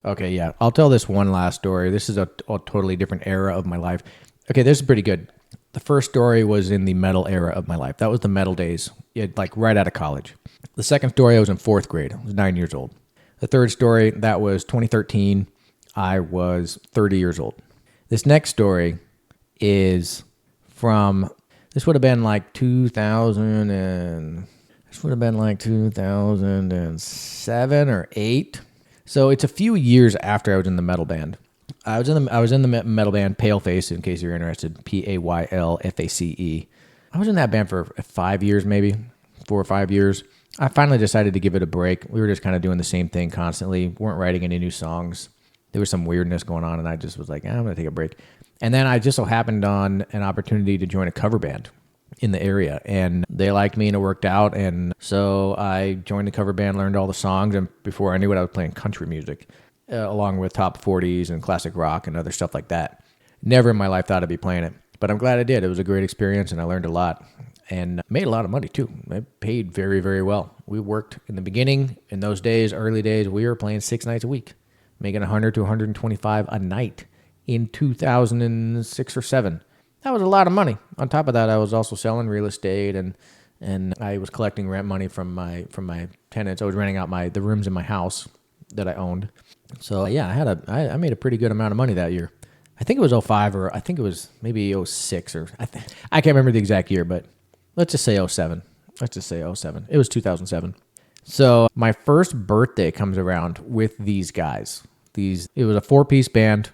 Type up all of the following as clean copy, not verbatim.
Okay, yeah. I'll tell this one last story. This is a totally different era of my life. Okay, this is pretty good. The first story was in the metal era of my life. That was the metal days, like right out of college. The second story, I was in fourth grade. I was 9 years old. The third story, that was 2013. I was 30 years old. This next story is from, this would have been like 2007 or 8. So it's a few years after I was in the metal band. I was in the metal band Paleface, in case you're interested. Paleface. I was in that band for 5 years, maybe 4 or 5 years. I finally decided to give it a break. We were just kind of doing the same thing constantly. Weren't writing any new songs. There was some weirdness going on, and I just was like, I'm going to take a break. And then I just so happened on an opportunity to join a cover band in the area, and they liked me and it worked out. And so I joined the cover band, learned all the songs, and before I knew it, I was playing country music, along with top 40s and classic rock and other stuff like that. Never in my life thought I'd be playing it, but I'm glad I did. It was a great experience, and I learned a lot and made a lot of money too. I paid very, very well. We worked in the beginning, in those days, early days, we were playing 6 nights a week, making 100 to 125 a night in 2006 or 7. That was a lot of money. On top of that, I was also selling real estate, and I was collecting rent money from my tenants. I was renting out the rooms in my house that I owned. So yeah, I made a pretty good amount of money that year. I think it was '05, or I think it was maybe '06, or I can't remember the exact year, but let's just say '07. Let's just say '07. It was 2007. So my first birthday comes around with these guys. It was a 4-piece band.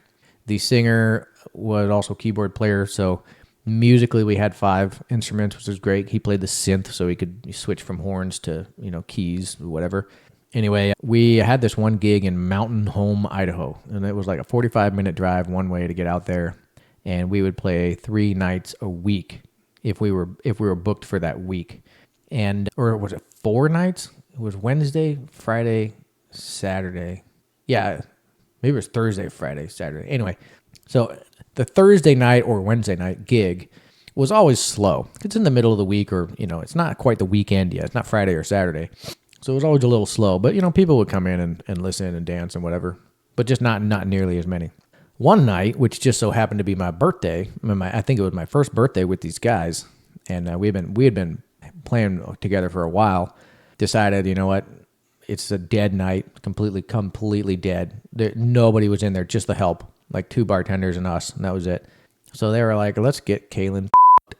The singer was also a keyboard player, so musically we had 5 instruments, which was great. He played the synth, so he could switch from horns to, keys, whatever. Anyway, we had this one gig in Mountain Home, Idaho, and it was like a 45-minute drive one way to get out there, and we would play 3 nights a week if we were booked for that week. Or was it 4 nights? It was Wednesday, Friday, Saturday. Yeah, maybe it was Thursday, Friday, Saturday. Anyway, so the Thursday night or Wednesday night gig was always slow. It's in the middle of the week, or, it's not quite the weekend yet. It's not Friday or Saturday. So it was always a little slow. But, people would come in and listen and dance and whatever, but just not nearly as many. One night, which just so happened to be my birthday, I think it was my first birthday with these guys, and we had been playing together for a while, decided, you know what, it's a dead night, completely dead. Nobody was in there, just the help, like 2 bartenders and us, and that was it. So they were like, let's get Kalen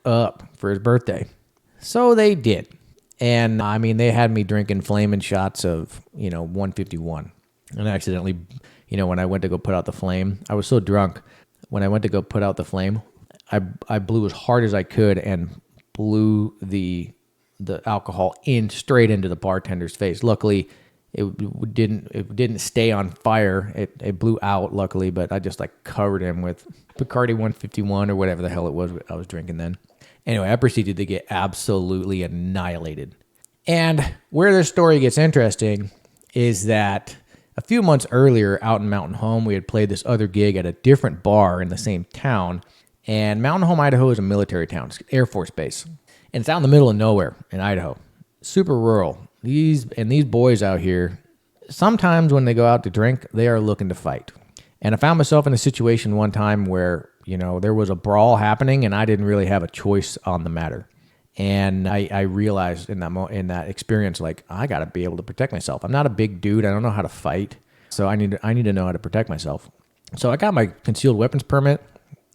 up for his birthday. So they did. And they had me drinking flaming shots of, 151. And accidentally, when I went to go put out the flame, I was so drunk. When I went to go put out the flame, I blew as hard as I could and blew the alcohol straight into the bartender's face. Luckily, it didn't stay on fire. It blew out, luckily, but I just covered him with Bacardi 151 or whatever the hell it was I was drinking then. Anyway, I proceeded to get absolutely annihilated. And where this story gets interesting is that a few months earlier out in Mountain Home, we had played this other gig at a different bar in the same town. And Mountain Home, Idaho is a military town. It's an Air Force base. And it's out in the middle of nowhere in Idaho. Super rural. These boys out here, sometimes when they go out to drink, they are looking to fight. And I found myself in a situation one time where, there was a brawl happening and I didn't really have a choice on the matter. And I realized in that experience, I got to be able to protect myself. I'm not a big dude. I don't know how to fight. So I need to know how to protect myself. So I got my concealed weapons permit,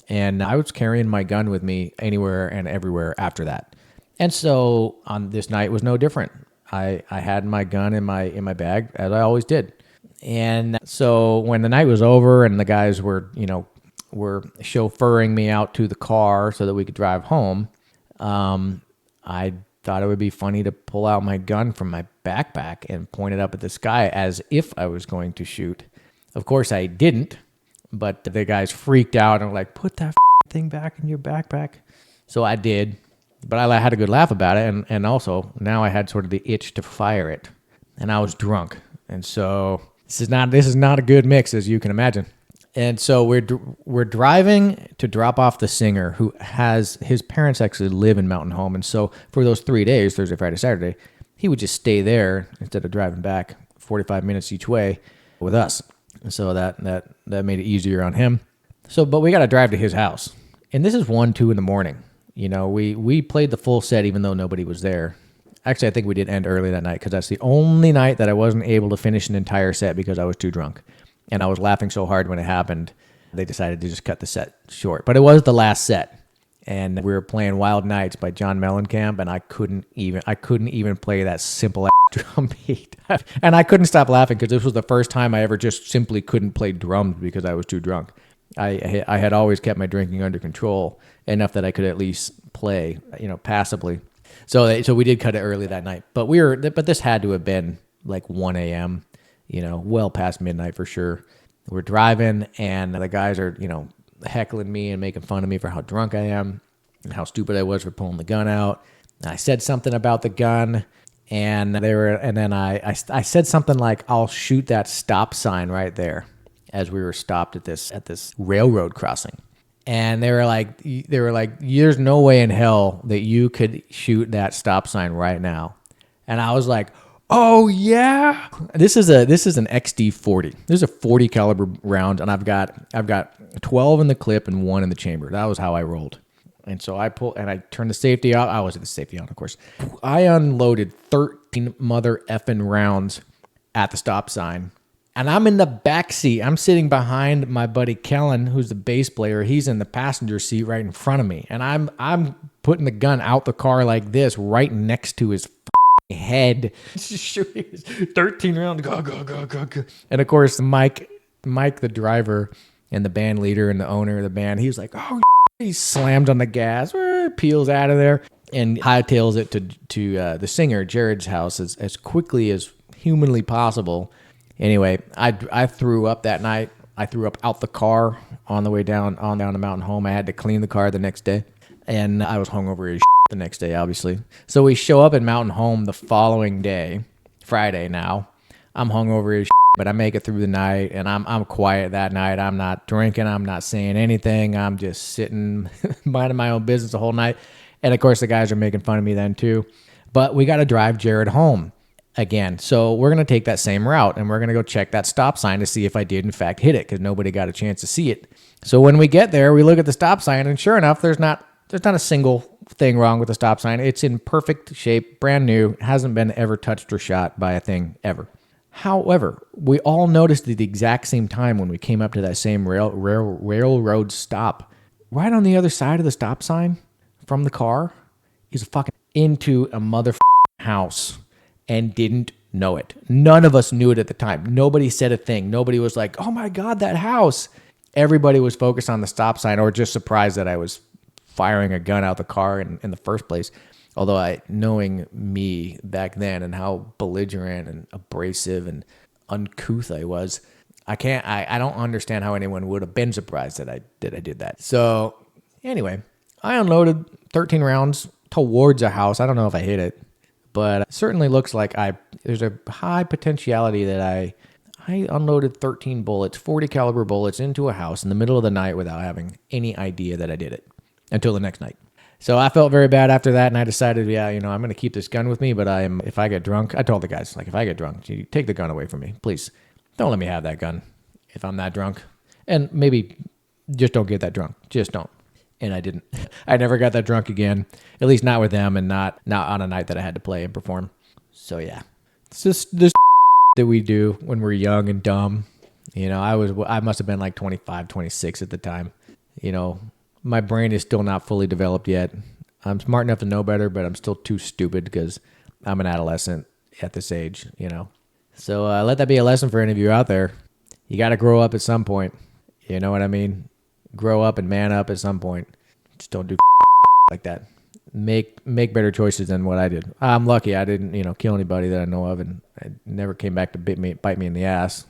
and I was carrying my gun with me anywhere and everywhere after that. And so on this night it was no different. I had my gun in my bag, as I always did. And so when the night was over and the guys were chauffeuring me out to the car so that we could drive home, I thought it would be funny to pull out my gun from my backpack and point it up at the sky as if I was going to shoot. Of course I didn't, but the guys freaked out and were like, put that thing back in your backpack. So I did, but I had a good laugh about it, and also now I had sort of the itch to fire it, and I was drunk. And so this is not a good mix, as you can imagine. And so we're driving to drop off the singer, who his parents actually live in Mountain Home. And so for those 3 days, Thursday, Friday, Saturday, he would just stay there instead of driving back 45 minutes each way with us. So that made it easier on him. So, but we got to drive to his house. And this is 1, 2 in the morning. You know, we played the full set even though nobody was there. Actually, I think we did end early that night because that's the only night that I wasn't able to finish an entire set because I was too drunk. And I was laughing so hard when it happened, they decided to just cut the set short. But it was the last set. And we were playing Wild Nights by John Mellencamp, and I couldn't even play that simple ass drum beat. And I couldn't stop laughing because this was the first time I ever just simply couldn't play drums because I was too drunk. I had always kept my drinking under control enough that I could at least play, passably. So we did cut it early that night. But this had to have been like 1 a.m., well past midnight for sure. We're driving, and the guys are, heckling me and making fun of me for how drunk I am and how stupid I was for pulling the gun out. And I said something about the gun, and then I said something like, "I'll shoot that stop sign right there," as we were stopped at this railroad crossing. And they were like, "There's no way in hell that you could shoot that stop sign right now." And I was like, "Oh yeah." This is an XD40. This is a 40 caliber round, and I've got 12 in the clip and 1 in the chamber. That was how I rolled. And so I turned the safety out. I was at the safety on, of course. I unloaded 13 mother effing rounds at the stop sign. And I'm in the back seat. I'm sitting behind my buddy Kellen, who's the bass player. He's in the passenger seat right in front of me. And I'm putting the gun out the car like this, right next to his head. Just shooting his 13 rounds. Go, go, go, go, go. And of course, Mike, the driver and the band leader and the owner of the band, he was like, "Oh," he slammed on the gas, peels out of there, and hightails it to the singer, Jared's house as quickly as humanly possible. Anyway, I threw up that night. I threw up out the car on the way down the mountain home. I had to clean the car the next day, and I was hungover as the next day, obviously. So we show up at Mountain Home the following day, Friday now. I'm hungover as but I make it through the night, and I'm quiet that night. I'm not drinking. I'm not saying anything. I'm just sitting, minding my own business the whole night. And, of course, the guys are making fun of me then, too. But we got to drive Jared home again. So we're going to take that same route, and we're going to go check that stop sign to see if I did, in fact, hit it, because nobody got a chance to see it. So when we get there, we look at the stop sign, and sure enough, there's not a single thing wrong with the stop sign. It's in perfect shape, brand new, hasn't been ever touched or shot by a thing ever. However, we all noticed at the exact same time when we came up to that same railroad stop. Right on the other side of the stop sign from the car is a fucking into a motherfucking house, and didn't know it. None of us knew it at the time. Nobody said a thing. Nobody was like, "Oh my God, that house." Everybody was focused on the stop sign, or just surprised that I was firing a gun out the car in the first place. Although knowing me back then and how belligerent and abrasive and uncouth I was, I don't understand how anyone would have been surprised that I did that. So anyway, I unloaded 13 rounds towards a house. I don't know if I hit it, but it certainly looks like there's a high potentiality that I unloaded 13 bullets, 40 caliber bullets into a house in the middle of the night without having any idea that I did it until the next night. So I felt very bad after that, and I decided, I'm going to keep this gun with me, but if I get drunk, I told the guys, if I get drunk, you take the gun away from me, please. Don't let me have that gun if I'm that drunk. And maybe just don't get that drunk. Just don't. And I didn't. I never got that drunk again, at least not with them, and not on a night that I had to play and perform. So yeah, it's just this that we do when we're young and dumb. I must have been like 25, 26 at the time. My brain is still not fully developed yet. I'm smart enough to know better, but I'm still too stupid because I'm an adolescent at this age, So let that be a lesson for any of you out there. You got to grow up at some point. You know what I mean? Grow up and man up at some point. Just don't do like that. Make better choices than what I did. I'm lucky I didn't, kill anybody that I know of, and it never came back to bite me in the ass.